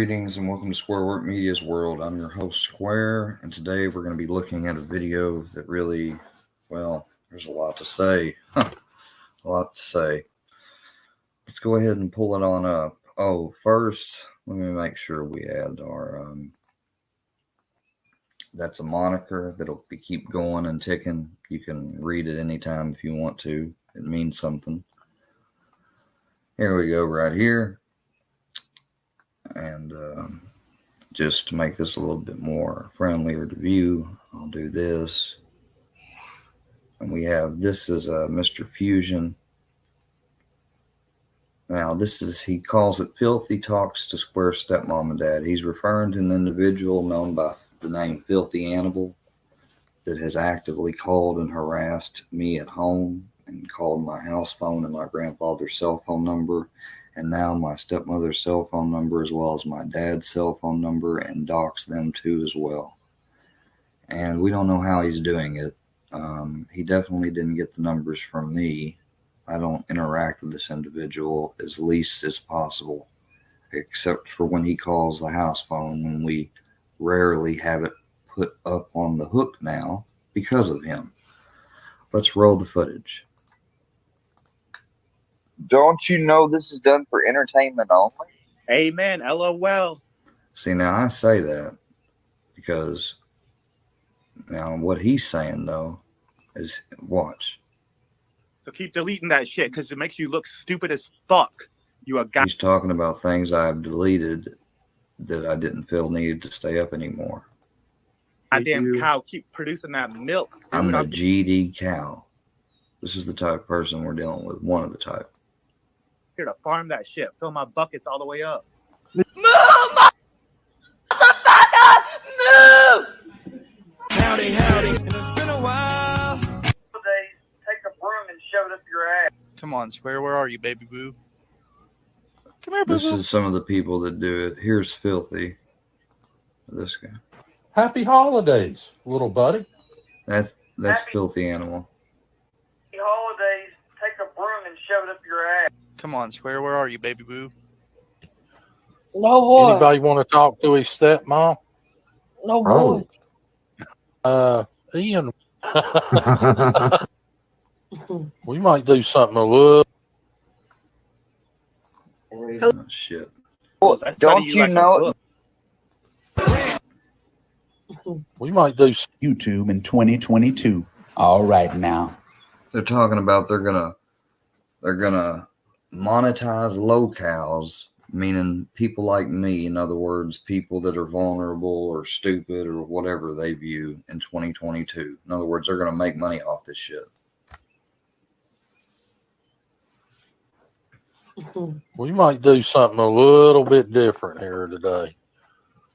Greetings and welcome to Squarework Media's world. I'm your host, Square, and today we're going to be looking at a video that really, well, there's a lot to say. A lot to say. Let's go ahead and pull it on up. Oh, first, let me make sure we add our, that's a moniker that'll keep going and ticking. You can read it anytime if you want to. It means something. Here we go, right here. And just to make this a little bit more friendlier to view, I'll do this. And we have, this is Mr. Fusion. Now this is, he calls it Filthy Talks to Square Stepmom and Dad. He's referring to an individual known by the name Filthy Animal that has actively called and harassed me at home and called my house phone and my grandfather's cell phone number, and now my stepmother's cell phone number, as well as my dad's cell phone number, and doxed them too as well. And we don't know how he's doing it. He definitely didn't get the numbers from me. I don't interact with this individual as least as possible, except for when he calls the house phone, when we rarely have it put up on the hook now because of him. Let's roll the footage. Don't you know this is done for entertainment only? Amen. LOL. See, now I say that because now what he's saying, though, is watch. So keep deleting that shit because it makes you look stupid as fuck. You a guy. He's talking about things I've deleted that I didn't feel needed to stay up anymore. Goddamn cow, keep producing that milk. I'm a GD cow. This is the type of person we're dealing with. One of the type. Here to farm that shit. Fill my buckets all the way up. Move, motherfucker! Move! Howdy, howdy. It's been a while. Take a broom and shove it up your ass. Come on, Square. Where are you, baby boo? Come here, boo. This is some of the people that do it. Here's Filthy. This guy. Happy holidays, little buddy. That's Filthy Animal. Happy holidays. Take a broom and shove it up your ass. Come on, Square. Where are you, baby boo? No boy. Anybody want to talk to his stepmom? No boy. Ian. We might do something a little. Oh, shit. Well, don't you know? We might do. YouTube in 2022. All right now. They're talking about they're gonna monetize locals, meaning people like me. In other words, people that are vulnerable or stupid or whatever they view in 2022. In other words, they're gonna make money off this shit. We might do something a little bit different here today.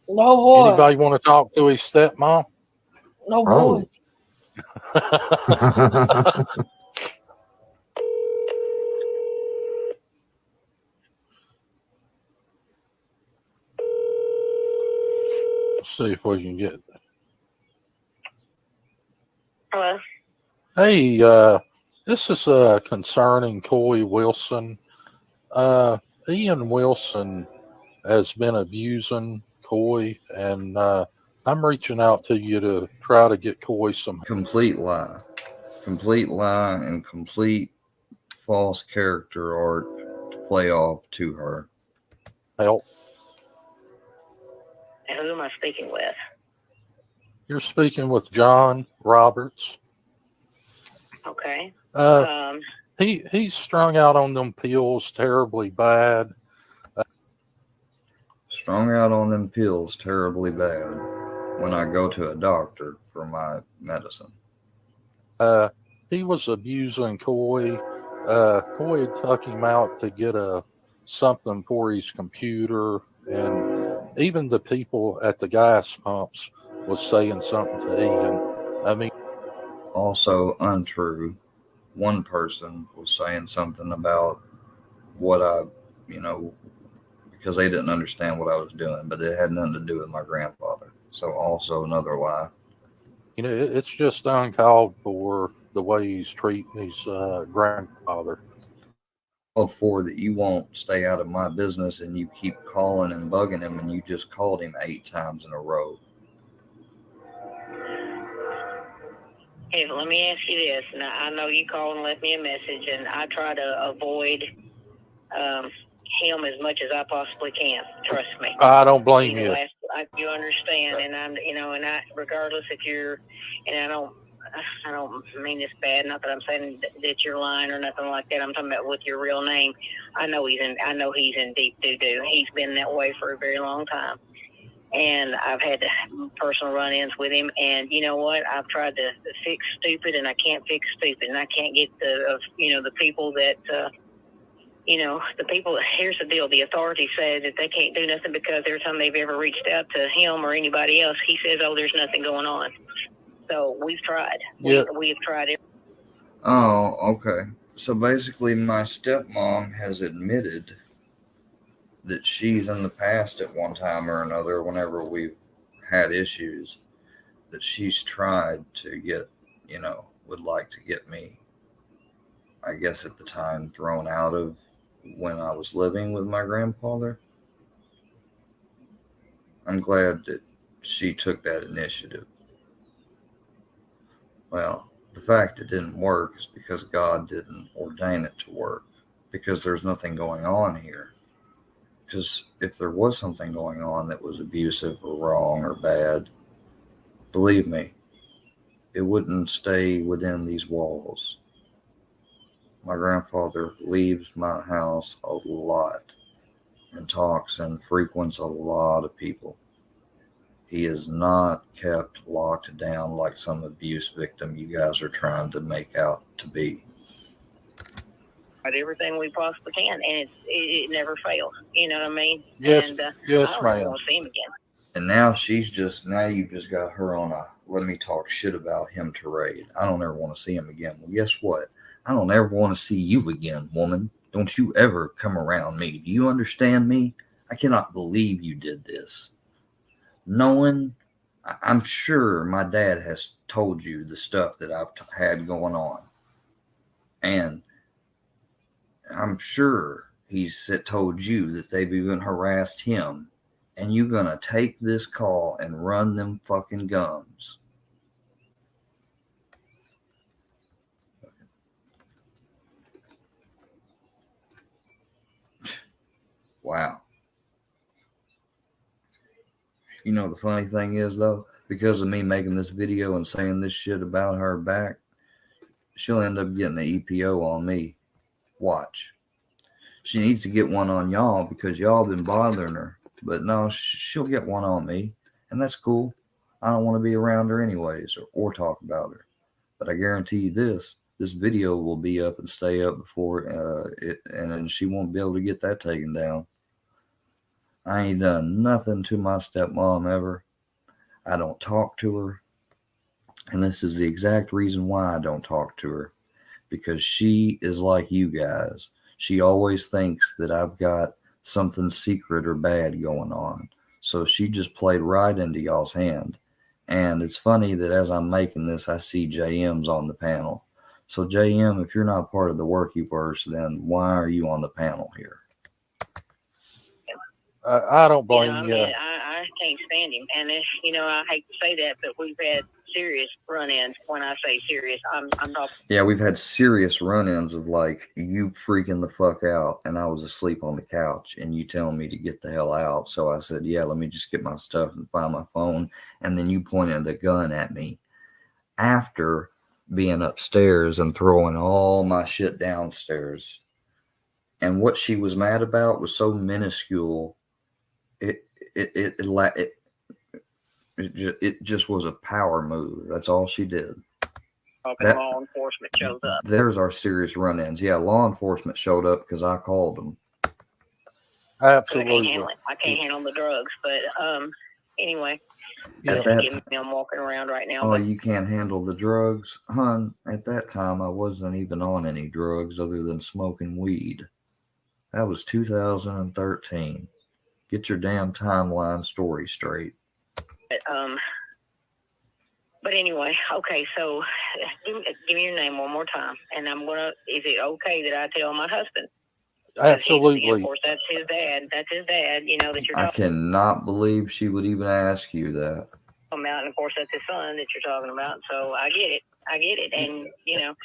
No boy. Anybody want to talk to his stepmom? No boy. Let's see if we can get. Hello. Hey, this is concerning Coy Wilson. Ian Wilson has been abusing Coy, and I'm reaching out to you to try to get Coy some Complete lie and complete false character art to play off to her. help. And who am I speaking with? You're speaking with John Roberts. Okay. He's strung out on them pills terribly bad. Strung out on them pills terribly bad when I go to a doctor for my medicine. He was abusing Coy. Coy had took him out to get something for his computer, and even the people at the gas pumps was saying something to Ian. I mean, Also untrue. One person was saying something about what I, because they didn't understand what I was doing, but it had nothing to do with my grandfather. So also another lie. it's just uncalled for the way he's treating his grandfather. For that you won't stay out of my business and you keep calling and bugging him, and you just called him 8 times in a row. Hey, let me ask you this. Now, I know you called and left me a message, and I try to avoid him as much as I possibly can. Trust me. I don't blame you. You understand, and regardless if you're, and I don't mean this bad. Not that I'm saying that you're lying or nothing like that. I'm talking about with your real name. I know he's in deep doo-doo. He's been that way for a very long time. And I've had personal run-ins with him, and you know what? I've tried to fix stupid, and I can't fix stupid, and I can't get the people that, the people. Here's the deal: the authorities say that they can't do nothing because every time they've ever reached out to him or anybody else, he says, "Oh, there's nothing going on." So we've tried. Yeah. We've tried it. Oh, okay. So basically, my stepmom has admitted that she's in the past at one time or another, whenever we've had issues, that she's tried to get, would like to get me, I guess at the time, thrown out of when I was living with my grandfather. I'm glad that she took that initiative. Well, the fact it didn't work is because God didn't ordain it to work, because there's nothing going on here. Because if there was something going on that was abusive or wrong or bad, believe me, it wouldn't stay within these walls. My grandfather leaves my house a lot and talks and frequents a lot of people. He is not kept locked down like some abuse victim you guys are trying to make out to be. Everything we possibly can, and it never fails. You know what I mean? Yes, and, yes, I don't ma'am. want to see him again. And now you've just got her on a let me talk shit about him tirade. I don't ever want to see him again. Well, guess what? I don't ever want to see you again, woman. Don't you ever come around me. Do you understand me? I cannot believe you did this. I'm sure my dad has told you the stuff that I've had going on. And I'm sure he's told you that they've even harassed him. And you're going to take this call and run them fucking gums. Wow. You know, the funny thing is, though, because of me making this video and saying this shit about her back, she'll end up getting an EPO on me. Watch. She needs to get one on y'all because y'all been bothering her. But no, she'll get one on me. And that's cool. I don't want to be around her anyways or talk about her. But I guarantee you this video will be up and stay up before and then she won't be able to get that taken down. I ain't done nothing to my stepmom ever. I don't talk to her. And this is the exact reason why I don't talk to her. Because she is like you guys. She always thinks that I've got something secret or bad going on. So she just played right into y'all's hand. And it's funny that as I'm making this, I see JM's on the panel. So JM, if you're not part of the Workyverse, then why are you on the panel here? I don't blame you. I can't stand him. And, I hate to say that, but we've had serious run-ins. When I say serious, I'm talking. Yeah, we've had serious run-ins of like you freaking the fuck out, and I was asleep on the couch, and you telling me to get the hell out. So I said, yeah, let me just get my stuff and find my phone. And then you pointed a gun at me after being upstairs and throwing all my shit downstairs. And what she was mad about was so minuscule. It just was a power move. That's all she did. Law enforcement shows up. There's our serious run-ins. Yeah, law enforcement showed up because I called them. Absolutely. I can't handle the drugs, but anyway. Yeah. I'm walking around right now. Oh, you can't handle the drugs? Hun, at that time I wasn't even on any drugs other than smoking weed. That was 2013. Get your damn timeline story straight. But anyway, okay, so give me your name one more time. And is it okay that I tell my husband? Absolutely. Of course, that's his dad. That's his dad. You know that you're I talking cannot believe she would even ask you that. about, and of course that's his son that you're talking about. So I get it. And you know,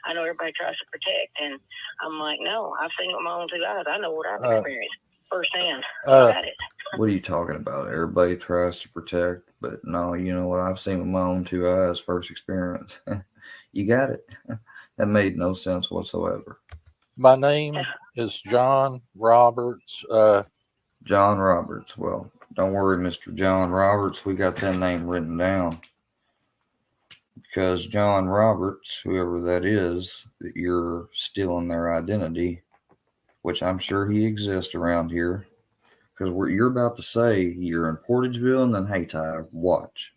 I know everybody tries to protect, and I'm like, no, I've seen it with my own 2 eyes. I know what I've experienced firsthand. Got it. What are you talking about? Everybody tries to protect, but no, you know what I've seen with my own 2 eyes, first experience. You got it. That made no sense whatsoever. My name is John Roberts. John Roberts. Well, don't worry, Mr. John Roberts. We got that name written down. Because John Roberts, whoever that is, you're stealing their identity, which I'm sure he exists around here. Because what you're about to say, you're in Portageville and then Hayti. Watch.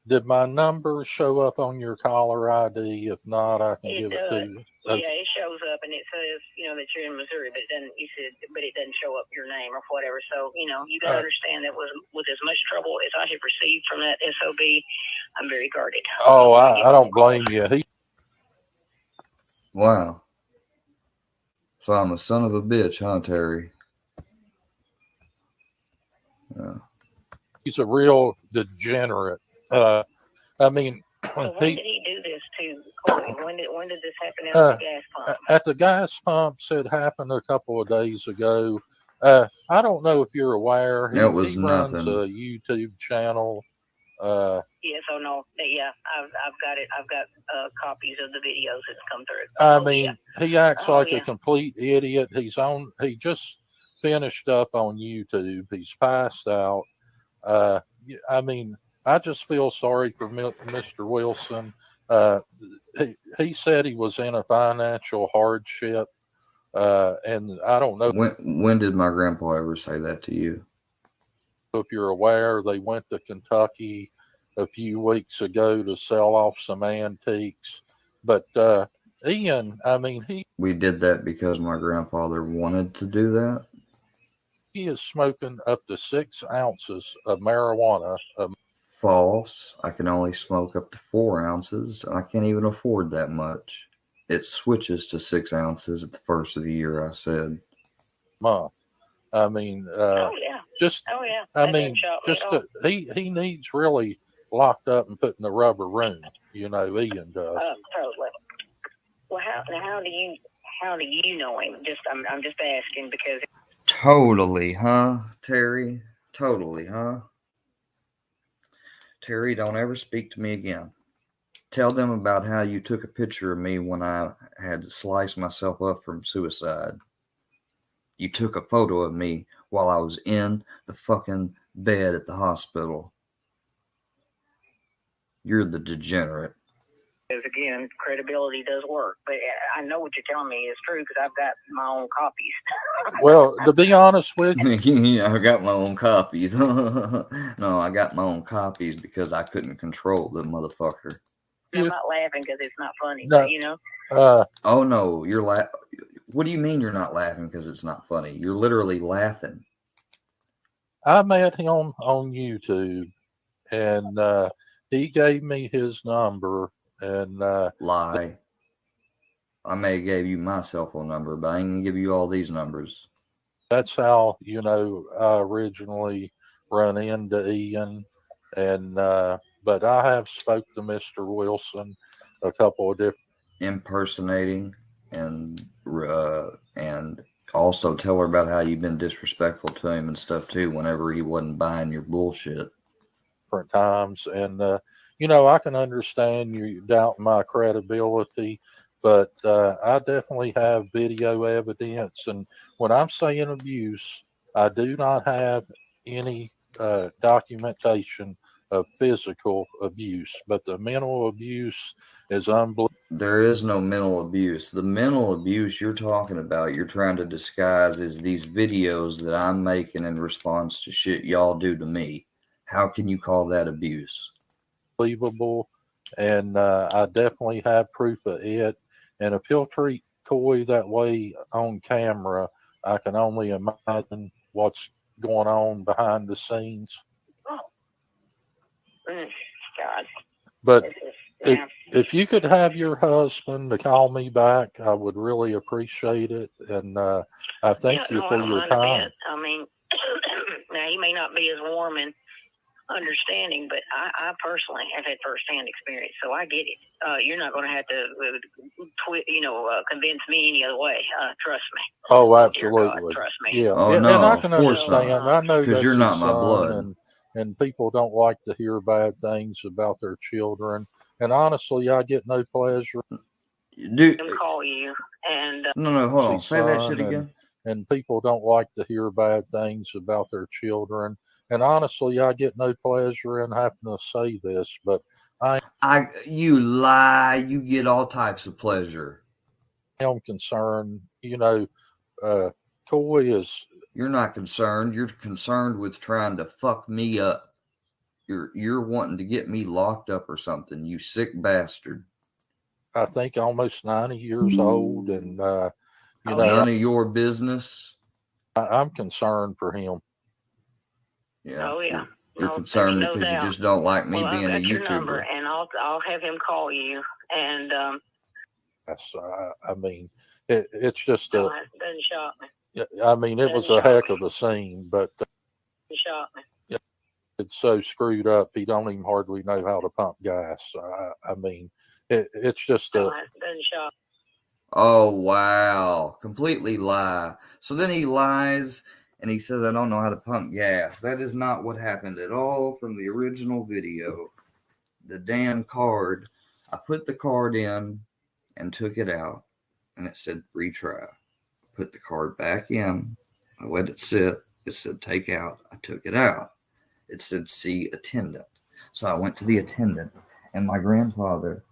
Did my number show up on your caller ID? If not, I can give it to you. Yeah, it shows up and it says, you know, that you're in Missouri, but then but it doesn't show up your name or whatever. So, you know, you gotta understand that with as much trouble as I have received from that SOB, I'm very guarded. Oh, I don't blame you. Wow. So I'm a son of a bitch, huh, Terry? Yeah. He's a real degenerate. I mean, So when did he do this to Corey? When did this happen at the gas pump? At the gas pumps, it happened a couple of days ago. I don't know if you're aware. It was he runs nothing. a YouTube channel. Yes, oh no, yeah, I've got it. I've got copies of the videos that's come through. I mean, he acts Oh, like yeah. a complete idiot. He just finished up on YouTube. He's passed out. I mean, I just feel sorry for Mr. Wilson. He said he was in a financial hardship, and I don't know When did my grandpa ever say that to you? if you're aware. They went to Kentucky a few weeks ago to sell off some antiques. But Ian, I mean, We did that because my grandfather wanted to do that. he is smoking up to 6 ounces of marijuana. False. I can only smoke up to 4 ounces. I can't even afford that much. It switches to 6 ounces at the first of the year, I said. Month. I mean, Oh yeah, just oh yeah. I That mean, didn't shock me just at all. he needs really locked up and put in the rubber room. You know, Ian does. Totally. Well, how do you know him? I'm just asking because Totally, huh, Terry? Totally, huh? Terry, don't ever speak to me again. Tell them about how you took a picture of me when I had to slice myself up from suicide. You took a photo of me while I was in the fucking bed at the hospital. You're the degenerate. again, credibility does work. But I know what you're telling me is true because I've got my own copies. Well, to be honest with you, Yeah, I got my own copies. No, I got my own copies because I couldn't control the motherfucker. I'm not laughing because it's not funny, No. but, you know. Oh no, you're What do you mean you're not laughing because it's not funny? You're literally laughing. I met him on YouTube, and he gave me his number, and Lie. I may have gave you my cell phone number, but I ain't gonna give you all these numbers. that's how, you know, I originally run into Ian. And but I have spoke to Mr. Wilson a couple of different. Impersonating and also tell her about how you've been disrespectful to him and stuff too whenever he wasn't buying your bullshit. Times, and you know, I can understand you doubt my credibility, but I definitely have video evidence, and when I'm saying abuse, I do not have any documentation of physical abuse, but the mental abuse is unbelievable. There is no mental abuse. The mental abuse you're talking about, you're trying to disguise as these videos that I'm making in response to shit y'all do to me. How can you call that abuse? And I definitely have proof of it. And if he'll treat Coy that way on camera, I can only imagine what's going on behind the scenes. God. But If you could have your husband to call me back, I would really appreciate it. And I thank you for your time. I mean, now he may not be as warm and understanding, but I personally have had firsthand experience, so I get it. You're not going to have to, convince me any other way. Trust me. Oh, Dear absolutely. God, trust me. Yeah. Oh, and no, I can of course understand. not. I know 'Cause that you're not my son, blood. and people don't like to hear bad things about their children. And honestly, I get no pleasure. Dude, Him call you and no, hold on. Say that shit son, again. And people don't like to hear bad things about their children. And honestly, I get no pleasure in having to say this, but You lie. You get all types of pleasure. am concerned. Coy is. You're not concerned. You're concerned with trying to fuck me up. You're wanting to get me locked up or something. You sick bastard. I think almost 90 years old, and None of your business. I'm concerned for him. Yeah. oh yeah. You're No, concerned no because doubt. you just don't like me Well, being a I've got your number, YouTuber. and I'll have him call you. And That's, I mean, it's just it doesn't shock me. I mean, it was a heck of a scene, but It shock me. it's so screwed up. He don't even hardly know how to pump gas. I mean, it's just It doesn't shock. Oh, wow. Completely lie. So then he lies and he says, I don't know how to pump gas. That is not what happened at all from the original video. The damn card. I put the card in and took it out, and it said retry. Put the card back in. I let it sit. It said take out. I took it out. It said see attendant. So I went to the attendant, and my grandfather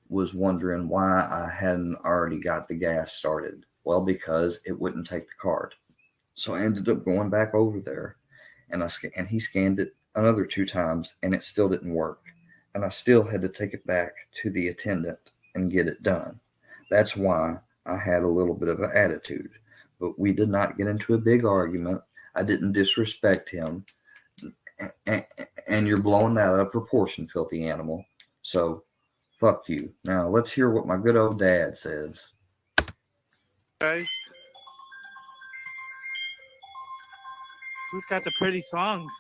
was wondering why I hadn't already got the gas started. Well, because it wouldn't take the card. So I ended up going back over there, and he scanned it another 2 times, and it still didn't work. And I still had to take it back to the attendant and get it done. That's why I had a little bit of an attitude. But we did not get into a big argument. I didn't disrespect him. And you're blowing that out of proportion, filthy animal. So, fuck you. Now, let's hear what my good old dad says. Okay. Who's got the pretty songs?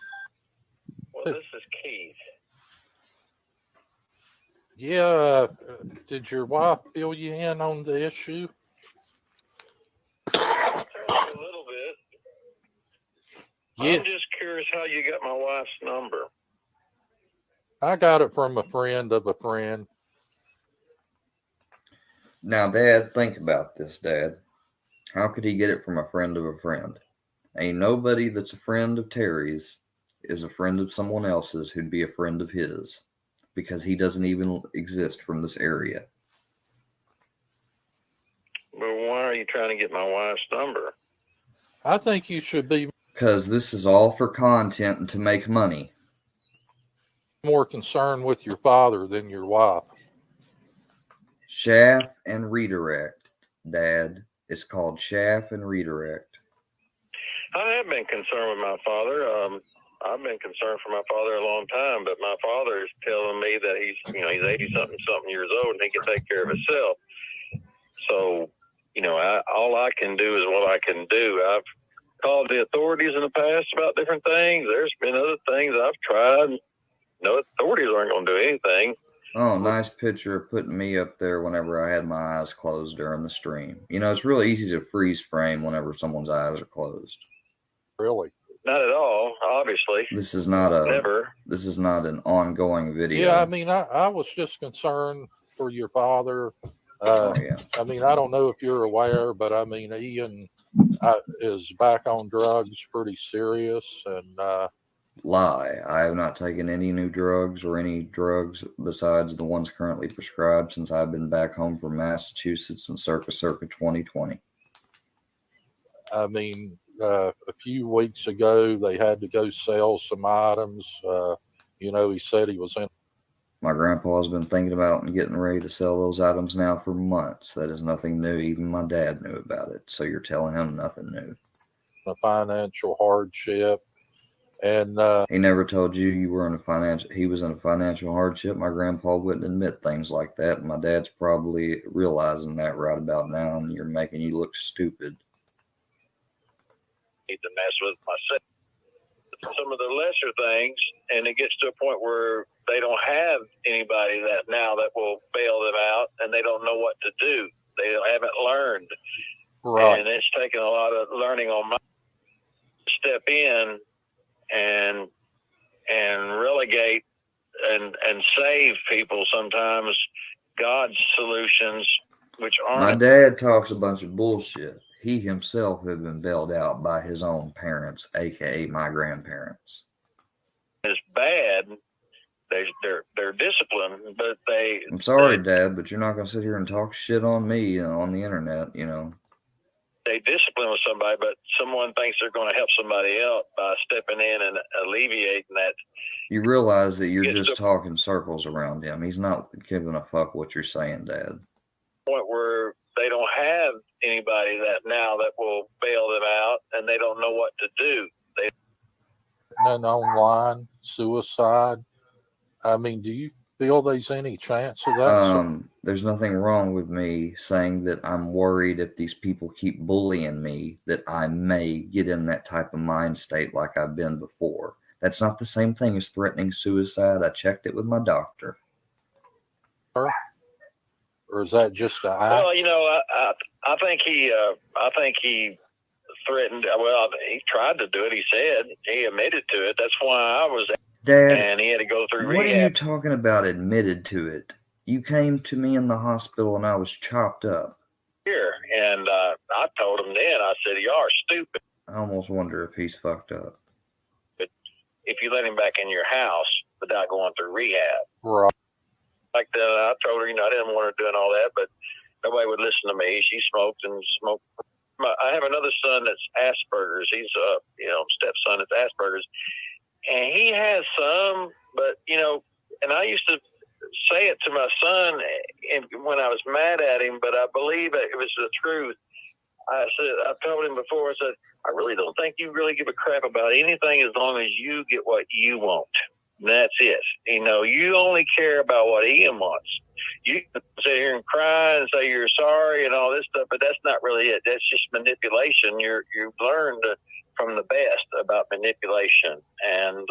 Well, this is Keith. Yeah. Did your wife fill you in on the issue? A little bit. Yeah. I'm just curious how you got my wife's number. I got it from a friend of a friend. Now, Dad, think about this, Dad. How could he get it from a friend of a friend? Ain't nobody that's a friend of Terry's is a friend of someone else's who'd be a friend of his, because he doesn't even exist from this area. But why are you trying to get my wife's number? I think you should be Because this is all for content and to make money. more concerned with your father than your wife. Shaft and redirect, Dad. It's called shaft and redirect. I have been concerned with my father. I've been concerned for my father a long time, but my father is telling me that he's 80-something years old and he can take care of himself. So, all I can do is what I can do. I've called the authorities in the past about different things. There's been other things I've tried. No authorities aren't going to do anything. Oh, nice picture of putting me up there whenever I had my eyes closed during the stream. It's really easy to freeze frame whenever someone's eyes are closed. Really? Not at all, obviously. This is not Never. This is not an ongoing video. Yeah, I mean, I was just concerned for your father. Yeah. I mean, I don't know if you're aware, but I mean, Ian is back on drugs pretty serious. And Lie. I have not taken any new drugs or any drugs besides the ones currently prescribed since I've been back home from Massachusetts in circa 2020. I mean, a few weeks ago, they had to go sell some items. He said he was in. My grandpa's been thinking about and getting ready to sell those items now for months. That is nothing new. Even my dad knew about it. So you're telling him nothing new. A financial hardship. And He never told you you were in a financial. He was in a financial hardship. My grandpa wouldn't admit things like that. And my dad's probably realizing that right about now, and you're making you look stupid. Need to mess with myself. Some of the lesser things, and it gets to a point where they don't have anybody that now that will bail them out, and they don't know what to do. They haven't learned, right. And it's taken a lot of learning on my step in and relegate and save people sometimes God's solutions, which aren't. My dad talks a bunch of bullshit. He himself had been bailed out by his own parents, aka my grandparents. It's bad. They're disciplined, but I'm sorry, Dad, but you're not gonna sit here and talk shit on me on the internet, you know. They discipline with somebody, but someone thinks they're going to help somebody else by stepping in and alleviating that. You realize that you're just talking circles around him. He's not giving a fuck what you're saying, Dad. Point where they don't have anybody that now that will bail them out, and they don't know what to do. And online suicide. I mean, do you feel there's any chance of that? There's nothing wrong with me saying that I'm worried if these people keep bullying me that I may get in that type of mind state like I've been before. That's not the same thing as threatening suicide. I checked it with my doctor. Or is that just a well, you know, I think he threatened. Well, he tried to do it. He said he admitted to it. That's why I was. Dad, and he had to go through what rehab. are you talking about? Admitted to it? You came to me in the hospital and I was chopped up. Here, and I told him then. I said, "You are stupid." I almost wonder if he's fucked up. But if you let him back in your house without going through rehab, right? Like that, I told her, you know, I didn't want her doing all that, but nobody would listen to me. She smoked and smoked. I have another son that's Asperger's. He's stepson that's Asperger's. And he has some, but, you know, and I used to say it to my son when I was mad at him, but I believe it was the truth. I told him before, I said, I really don't think you really give a crap about anything as long as you get what you want. And that's it. You know, you only care about what Ian wants. You can sit here and cry and say you're sorry and all this stuff, but that's not really it. That's just manipulation. You've learned from the best about manipulation, and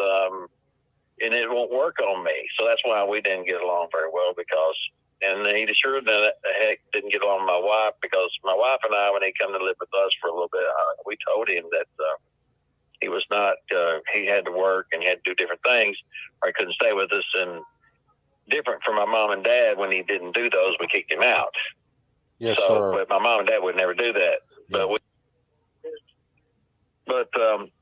it won't work on me. So that's why we didn't get along very well, and he sure the heck didn't get along with my wife, because my wife and I, when he come to live with us for a little bit, we told him that he was not, he had to work and he had to do different things, or he couldn't stay with us. And different from my mom and dad, when he didn't do those, we kicked him out. Yes, so, sir. But my mom and dad would never do that. Yeah.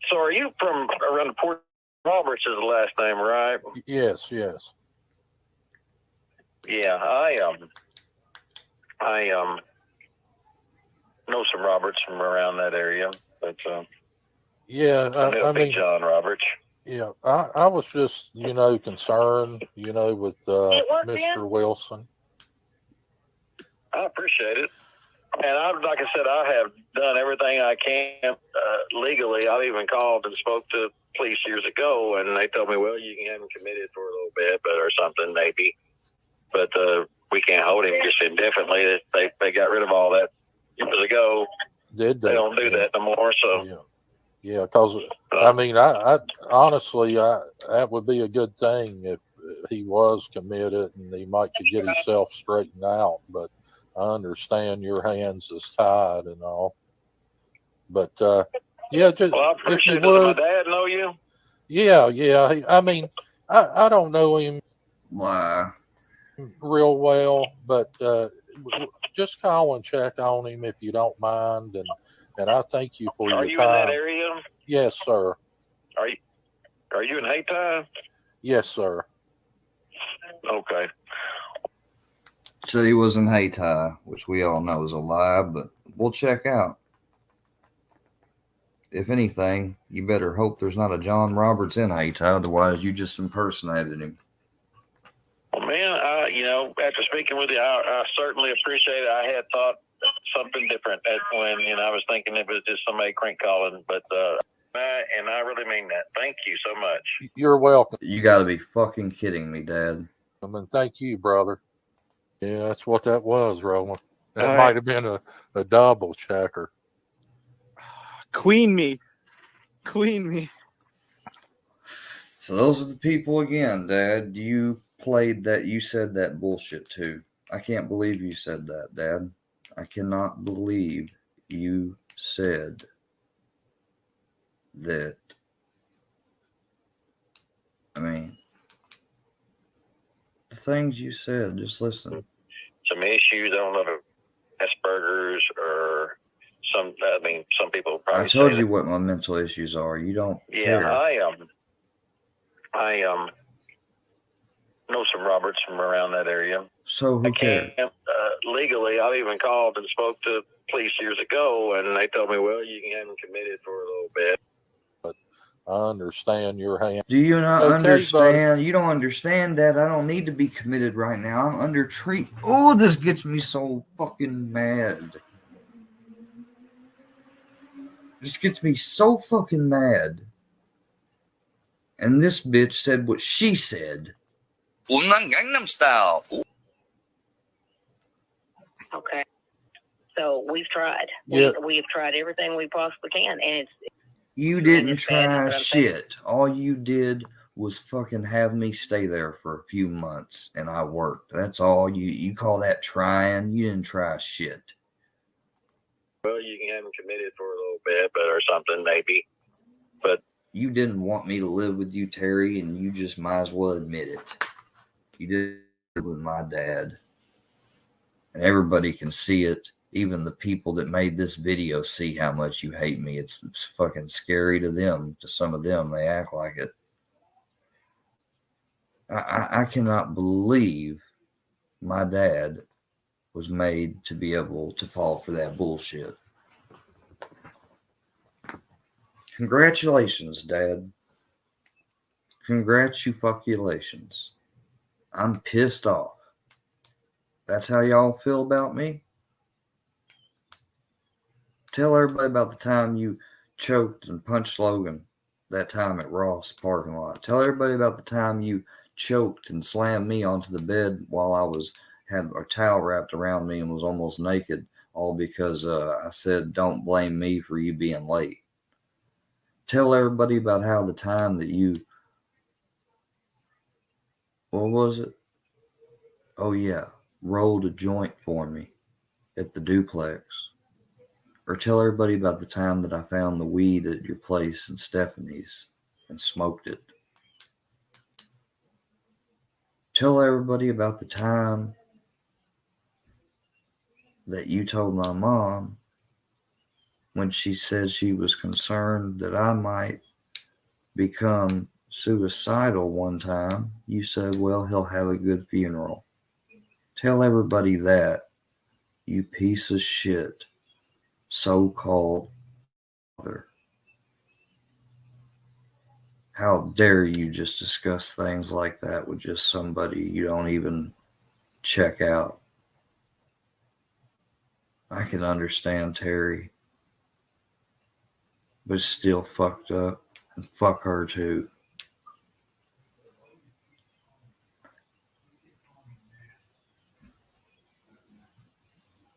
So are you from around the Port Roberts is the last name, right? Yes. Yeah, I know some Roberts from around that area, but yeah, I mean John Roberts. Yeah, I was just, concerned, with Mr. Wilson. I appreciate it. And like I said, I have done everything I can legally. I've even called and spoke to police years ago, and they told me, well, you can have him committed for a little bit, or something maybe. But we can't hold him just indefinitely. They got rid of all that years ago. Did they? They don't do that no more. So yeah, because I mean, I honestly, that would be a good thing if he was committed and he might could get himself straightened out. But I understand your hands is tied and all. But yeah, just well, I appreciate it. Does my dad know you? Yeah. I mean, I don't know him real well, but just call and check on him if you don't mind, and I thank you for your time. Are you in that area? Yes, sir. Are you in Hayti? Yes, sir. Okay. Said he was in Hayti, which we all know is a lie, but we'll check out. If anything, you better hope there's not a John Roberts in Hayti, otherwise you just impersonated him. Well, man, after speaking with you, I certainly appreciate it. I had thought something different when I was thinking it was just somebody crank calling, but And I really mean that. Thank you so much. You're welcome. You got to be fucking kidding me, Dad. I mean, thank you, brother. Yeah, that's what that was, Roland. That All might right. have been a double checker. Queen me. Queen me. So those are the people again, Dad. You played that. You said that bullshit too. I can't believe you said that, Dad. I cannot believe you said that. I mean, the things you said, just listen. Some issues. I don't know if Asperger's or some. I mean, some people probably. I told say you that. what my mental issues are. You don't Yeah, care. I know some Roberts from around that area. So who cares? Legally, I've even called and spoke to police years ago, and they told me, well, you can have him committed for a little bit. I understand your hand. Do you not Okay, understand? buddy. You don't understand that I don't need to be committed right now. I'm under treatment. Oh, this gets me so fucking mad. This gets me so fucking mad. And this bitch said what she said. Gangnam Style. Okay. So we've tried. Yeah. We've tried everything we possibly can, and it's You didn't try shit. All you did was fucking have me stay there for a few months, and I worked. That's all you call that trying? You didn't try shit. Well, you can have him committed for a little bit, but or something maybe. But You didn't want me to live with you, Terry, and you just might as well admit it. You did it with my dad. And everybody can see it. Even the people that made this video see how much you hate me. It's fucking scary to them. To some of them, they act like it. I cannot believe my dad was made to be able to fall for that bullshit. Congratulations, Dad. Congratulations. I'm pissed off. That's how y'all feel about me? Tell everybody about the time you choked and punched Logan that time at Ross parking lot. Tell everybody about the time you choked and slammed me onto the bed while I had a towel wrapped around me and was almost naked, all because I said, don't blame me for you being late. Tell everybody about how the time that you, what was it? Oh yeah, rolled a joint for me at the duplex. Or tell everybody about the time that I found the weed at your place in Stephanie's and smoked it. Tell everybody about the time that you told my mom when she said she was concerned that I might become suicidal one time. You said, well, he'll have a good funeral. Tell everybody that, you piece of shit, so-called father. How dare you just discuss things like that with just somebody you don't even check out? I can understand Terry, but it's still fucked up, and fuck her too.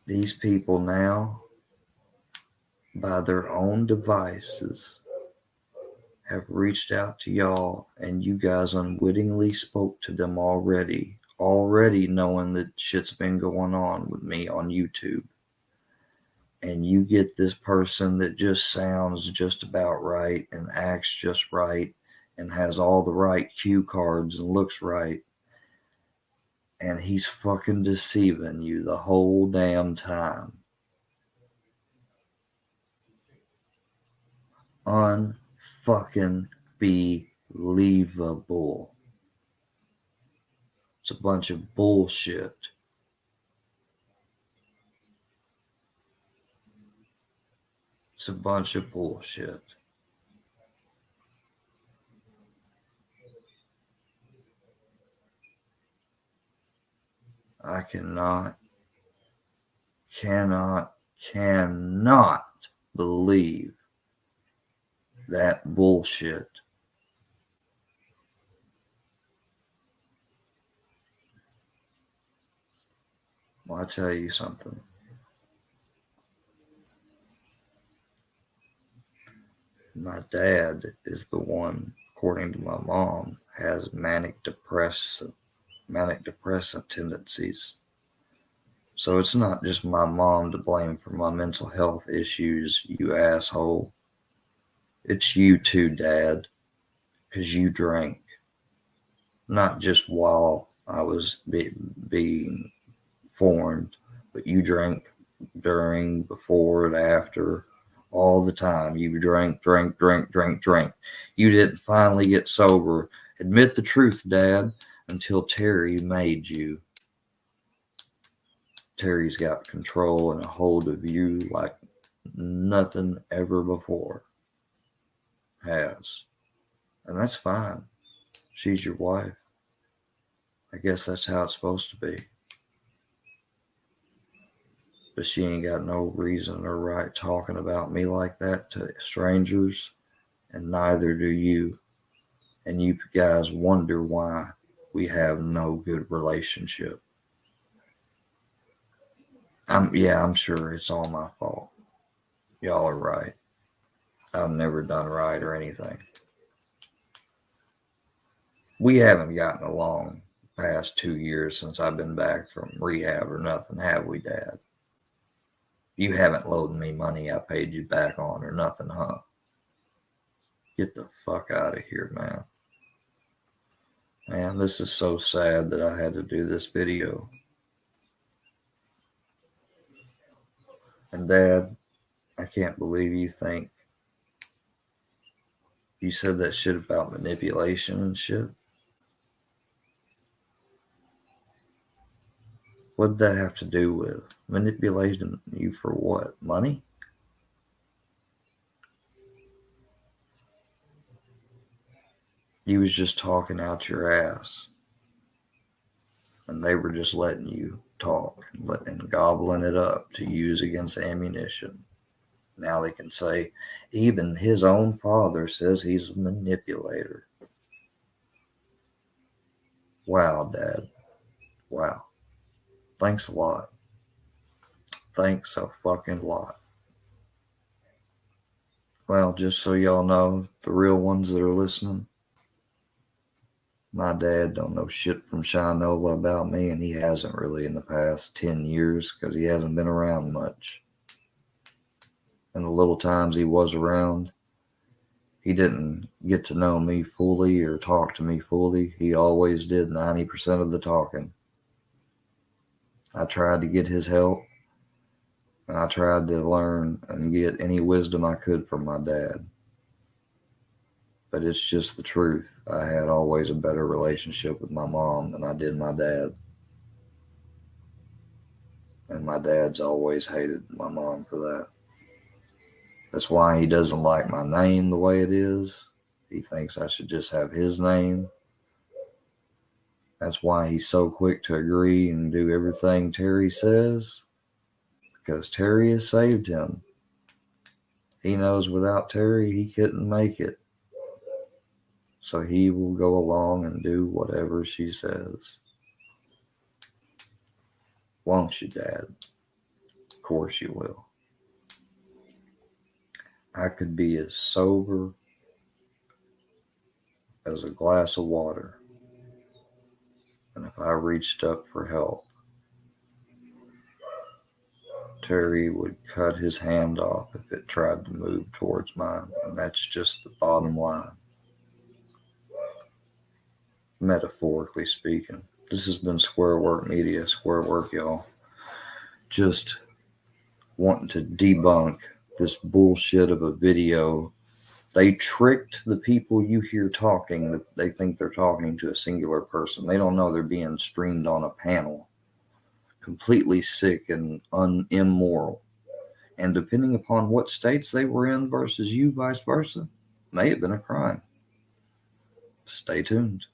These people now, by their own devices, have reached out to y'all, and you guys unwittingly spoke to them already knowing that shit's been going on with me on YouTube. And you get this person that just sounds just about right and acts just right and has all the right cue cards and looks right. And he's fucking deceiving you the whole damn time. Unfucking believable. It's a bunch of bullshit. It's a bunch of bullshit. I cannot believe That bullshit. Well, I'll tell you something. My dad is the one, according to my mom, has manic depressive tendencies. So it's not just my mom to blame for my mental health issues, you asshole. It's you too, Dad, because you drank. Not just while I was being formed, but you drank during, before, and after. All the time. You drank. You didn't finally get sober. Admit the truth, Dad, until Terry made you. Terry's got control and a hold of you like nothing ever before has. And that's fine. She's your wife. I guess that's how it's supposed to be. But she ain't got no reason or right talking about me like that to strangers, and neither do you. And you guys wonder why we have no good relationship. I'm sure it's all my fault. Y'all are right. I've never done right or anything. We haven't gotten along the past 2 years since I've been back from rehab or nothing, have we, Dad? You haven't loaned me money I paid you back on or nothing, huh? Get the fuck out of here, man. Man, this is so sad that I had to do this video. And Dad, I can't believe you think you said that shit about manipulation and shit. What did that have to do with manipulating you for what? Money? You was just talking out your ass. And they were just letting you talk and gobbling it up to use against ammunition. Now they can say, even his own father says he's a manipulator. Wow, Dad. Wow. Thanks a lot. Thanks a fucking lot. Well, just so y'all know, the real ones that are listening, my dad don't know shit from Shinola about me, and he hasn't really in the past 10 years because he hasn't been around much. And the little times he was around, he didn't get to know me fully or talk to me fully. He always did 90% of the talking. I tried to get his help, and I tried to learn and get any wisdom I could from my dad. But it's just the truth. I had always a better relationship with my mom than I did my dad. And my dad's always hated my mom for that. That's why he doesn't like my name the way it is. He thinks I should just have his name. That's why he's so quick to agree and do everything Terry says. Because Terry has saved him. He knows without Terry, he couldn't make it. So he will go along and do whatever she says. Won't you, Dad? Of course you will. I could be as sober as a glass of water. And if I reached up for help, Terry would cut his hand off if it tried to move towards mine. And that's just the bottom line. Metaphorically speaking. This has been Square Work Media. Square Work, y'all. Just wanting to debunk this bullshit of a video. They tricked the people you hear talking that they think they're talking to a singular person. They don't know they're being streamed on a panel. Completely sick and immoral. And depending upon what states they were in versus you, vice versa, may have been a crime. Stay tuned.